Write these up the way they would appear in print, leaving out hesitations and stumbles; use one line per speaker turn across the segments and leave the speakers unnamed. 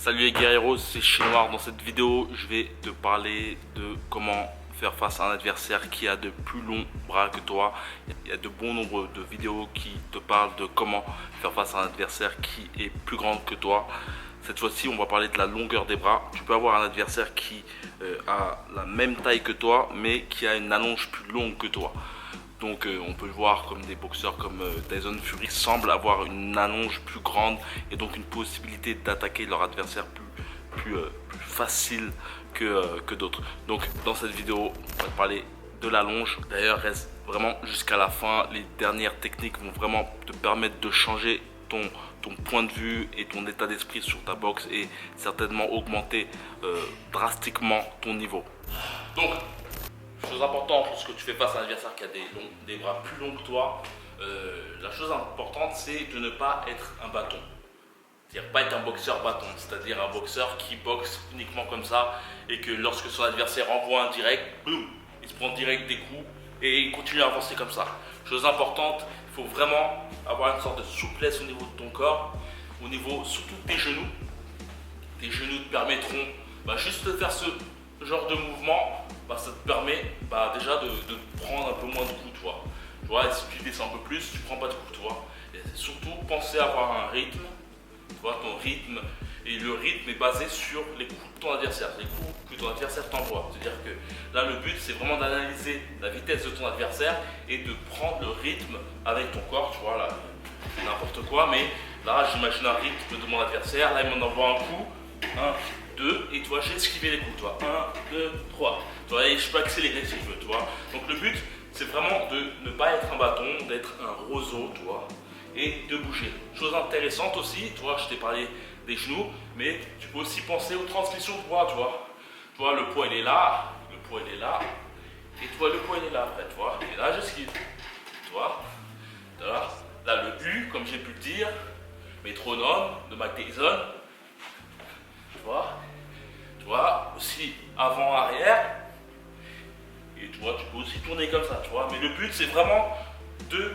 Salut les guerreros, c'est Chinois. Dans cette vidéo, je vais te parler de comment faire face à un adversaire qui a de plus longs bras que toi. Il y a de bon nombre de vidéos qui te parlent de comment faire face à un adversaire qui est plus grand que toi. Cette fois-ci, on va parler de la longueur des bras. Tu peux avoir un adversaire qui a la même taille que toi, mais qui a une allonge plus longue que toi. Donc on peut le voir comme des boxeurs comme Tyson Fury semblent avoir une allonge plus grande et donc une possibilité d'attaquer leur adversaire plus facile que d'autres. Donc dans cette vidéo, on va te parler de l'allonge. D'ailleurs, reste vraiment jusqu'à la fin. Les dernières techniques vont vraiment te permettre de changer ton point de vue et ton état d'esprit sur ta boxe et certainement augmenter drastiquement ton niveau. Donc, chose importante lorsque tu fais face à un adversaire qui a des bras plus longs que toi, la chose importante c'est de ne pas être un bâton. C'est-à-dire pas être un boxeur bâton, c'est-à-dire un boxeur qui boxe uniquement comme ça et que lorsque son adversaire envoie un direct, boum, il se prend direct des coups et il continue à avancer comme ça. Chose importante, il faut vraiment avoir une sorte de souplesse au niveau de ton corps, au niveau surtout de tes genoux. Tes genoux te permettront juste de faire ce genre de mouvement, ça te permet déjà de prendre un peu moins de coups, toi. Tu vois, et si tu descends un peu plus, tu prends pas de coups, toi. Et surtout, penser à avoir un rythme, tu vois, ton rythme, et le rythme est basé sur les coups de ton adversaire, les coups que ton adversaire t'envoie. C'est-à-dire que là, le but, c'est vraiment d'analyser la vitesse de ton adversaire et de prendre le rythme avec ton corps, tu vois, là, n'importe quoi, mais là, j'imagine un rythme de mon adversaire, là, il m'en envoie un coup, 1, 2, et toi j'ai esquivé les coups, toi. 1, 2, 3. Tu vois, et je peux accélérer si je veux, tu vois. Donc le but, c'est vraiment de ne pas être un bâton, d'être un roseau, tu vois, et de bouger. Chose intéressante aussi, tu vois, je t'ai parlé des genoux, mais tu peux aussi penser aux transmissions de poids, tu vois. Tu vois, le poids il est là, le poids il est là, et tu vois, le poids il est là après, tu vois. Et là, j'esquive, tu vois. Là, le U, comme j'ai pu le dire, métronome de Mike Tyson. Tu vois, aussi avant-arrière, et tu vois, tu peux aussi tourner comme ça, tu vois, mais le but c'est vraiment de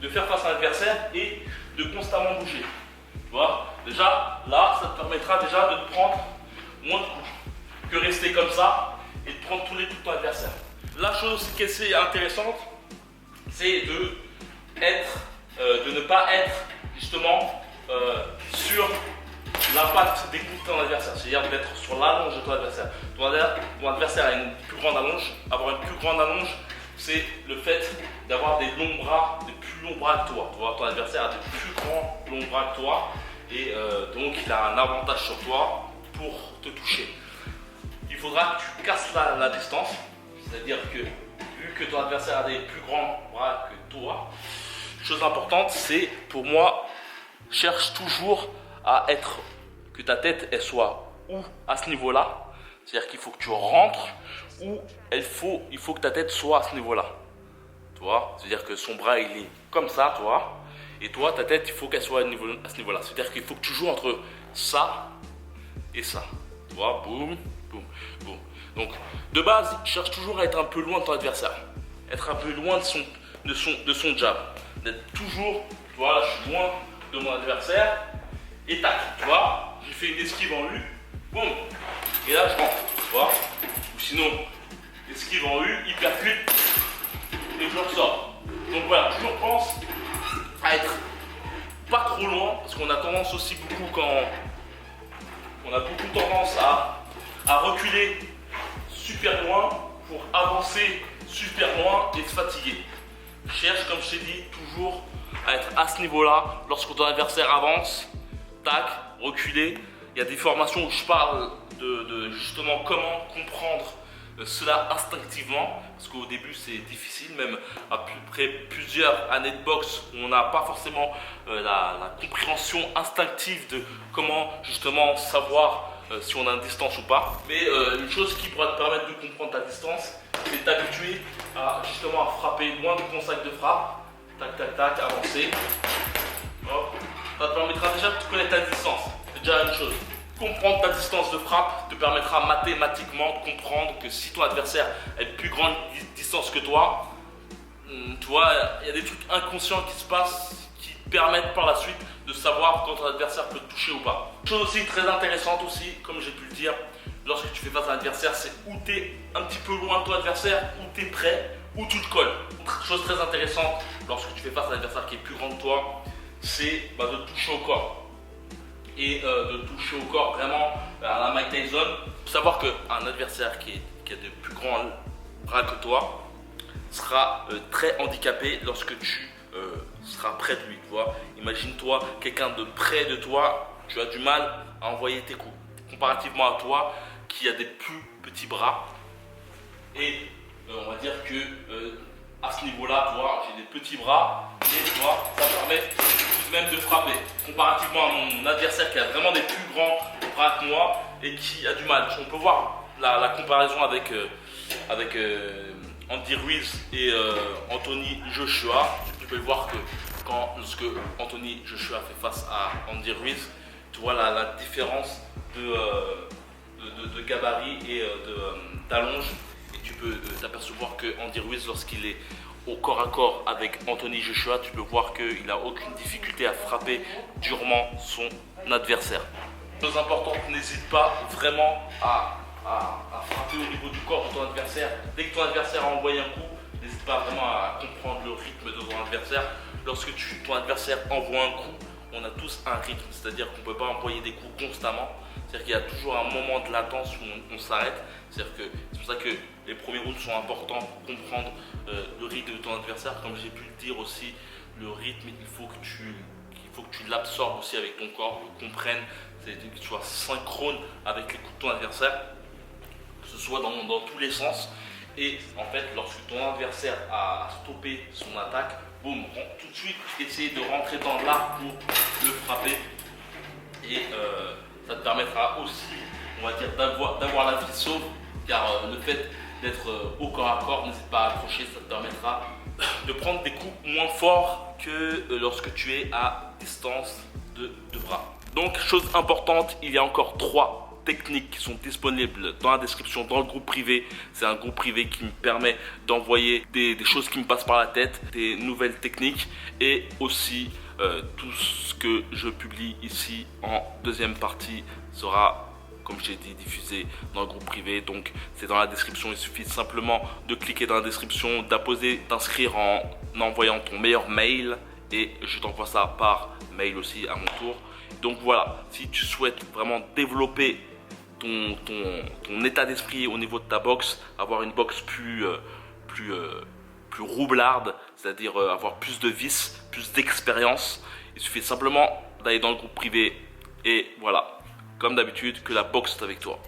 faire face à un adversaire et de constamment bouger, tu vois. Déjà, là, ça te permettra déjà de te prendre moins de coups que rester comme ça et de prendre tous les coups de ton adversaire. La chose aussi qui est intéressante, c'est de ne pas être justement sur la patte des coups de ton adversaire, c'est-à-dire d'être sur l'allonge de ton adversaire. Ton adversaire a une plus grande allonge. Avoir une plus grande allonge, c'est le fait d'avoir des longs bras, des plus longs bras que toi. Tu vois, ton adversaire a des plus grands longs bras que toi et donc il a un avantage sur toi pour te toucher. Il faudra que tu casses la distance, c'est-à-dire que vu que ton adversaire a des plus grands bras que toi, chose importante, c'est pour moi, cherche toujours à être que ta tête elle soit ou à ce niveau-là, c'est-à-dire qu'il faut que tu rentres, ou il faut que ta tête soit à ce niveau-là. Tu vois, c'est-à-dire que son bras il est comme ça, tu vois, et toi ta tête il faut qu'elle soit à ce niveau-là. C'est-à-dire qu'il faut que tu joues entre ça et ça. Tu vois, boum, boum, boum. Donc de base, cherche toujours à être un peu loin de ton adversaire, être un peu loin de son jab, d'être toujours, tu vois, là je suis loin de mon adversaire. Et tac, tu vois, j'ai fait une esquive en U, boum, et là je rentre, tu vois, ou sinon, esquive en U, il percute, et je ressors. Donc voilà, toujours pense à être pas trop loin, parce qu'on a tendance aussi beaucoup on a beaucoup tendance à reculer super loin pour avancer super loin et se fatiguer. Cherche, comme je t'ai dit, toujours à être à ce niveau-là, lorsque ton adversaire avance, tac, reculer. Il y a des formations où je parle de justement comment comprendre cela instinctivement, parce qu'au début c'est difficile, même après plusieurs années de boxe, on n'a pas forcément la compréhension instinctive de comment justement savoir si on a une distance ou pas. Mais une chose qui pourra te permettre de comprendre ta distance, c'est t'habituer à justement à frapper loin de ton sac de frappe, tac tac tac, avancer. Hop. Ça te permettra déjà de connaître ta distance, c'est déjà une chose. Comprendre ta distance de frappe te permettra mathématiquement de comprendre que si ton adversaire a une plus grande distance que toi, tu vois, il y a des trucs inconscients qui se passent qui permettent par la suite de savoir quand ton adversaire peut te toucher ou pas. Chose aussi très intéressante aussi, comme j'ai pu le dire, lorsque tu fais face à un adversaire, c'est où tu es un petit peu loin de ton adversaire, où tu es prêt, où tu te colles. Chose très intéressante lorsque tu fais face à un adversaire qui est plus grand que toi, c'est de toucher au corps. Et de toucher au corps vraiment à la Mike Tyson. Il faut savoir qu'un adversaire qui a de plus grands bras que toi sera très handicapé lorsque tu seras près de lui. Tu vois. Imagine-toi quelqu'un de près de toi, tu as du mal à envoyer tes coups. Comparativement à toi qui a des plus petits bras. Et on va dire que à ce niveau-là, tu vois, j'ai des petits bras et tu vois, ça permet même de frapper. Comparativement à mon adversaire qui a vraiment des plus grands bras que moi et qui a du mal. On peut voir la comparaison avec Andy Ruiz et Anthony Joshua. Tu peux voir que lorsque Anthony Joshua fait face à Andy Ruiz, tu vois la différence de gabarit et d'allonge. Et tu peux t'apercevoir que Andy Ruiz, lorsqu'il est au corps à corps avec Anthony Joshua, tu peux voir qu'il n'a aucune difficulté à frapper durement son adversaire. Chose importante, n'hésite pas vraiment à frapper au niveau du corps de ton adversaire. Dès que ton adversaire a envoyé un coup, n'hésite pas vraiment à comprendre le rythme de ton adversaire. Lorsque ton adversaire envoie un coup, on a tous un rythme, c'est-à-dire qu'on ne peut pas envoyer des coups constamment. C'est-à-dire qu'il y a toujours un moment de latence où on s'arrête. C'est pour ça que les premiers rounds sont importants pour comprendre le rythme de ton adversaire. Comme j'ai pu le dire aussi, le rythme, il faut que tu l'absorbes aussi avec ton corps, le comprennes, que tu sois synchrone avec les coups de ton adversaire, que ce soit dans tous les sens. Et en fait, lorsque ton adversaire a stoppé son attaque, boum, tout de suite essayer de rentrer dans l'arc pour le frapper. Et ça te permettra aussi, on va dire, d'avoir la vie sauve, car le fait d'être au corps à corps, n'hésite pas à accrocher, ça te permettra de prendre des coups moins forts que lorsque tu es à distance de bras. Donc, chose importante, il y a encore 3 techniques qui sont disponibles dans la description, dans le groupe privé. C'est un groupe privé qui me permet d'envoyer des choses qui me passent par la tête, des nouvelles techniques et aussi tout ce que je publie ici en deuxième partie sera, comme j'ai dit, diffusé dans le groupe privé. Donc c'est dans la description, il suffit simplement de cliquer dans la description, t'inscrire en envoyant ton meilleur mail et je t'envoie ça par mail aussi à mon tour. Donc voilà, si tu souhaites vraiment développer ton état d'esprit au niveau de ta boxe, avoir une boxe plus roublarde, c'est-à-dire avoir plus de vices, plus d'expérience, il suffit simplement d'aller dans le groupe privé et voilà, comme d'habitude, que la boxe est avec toi.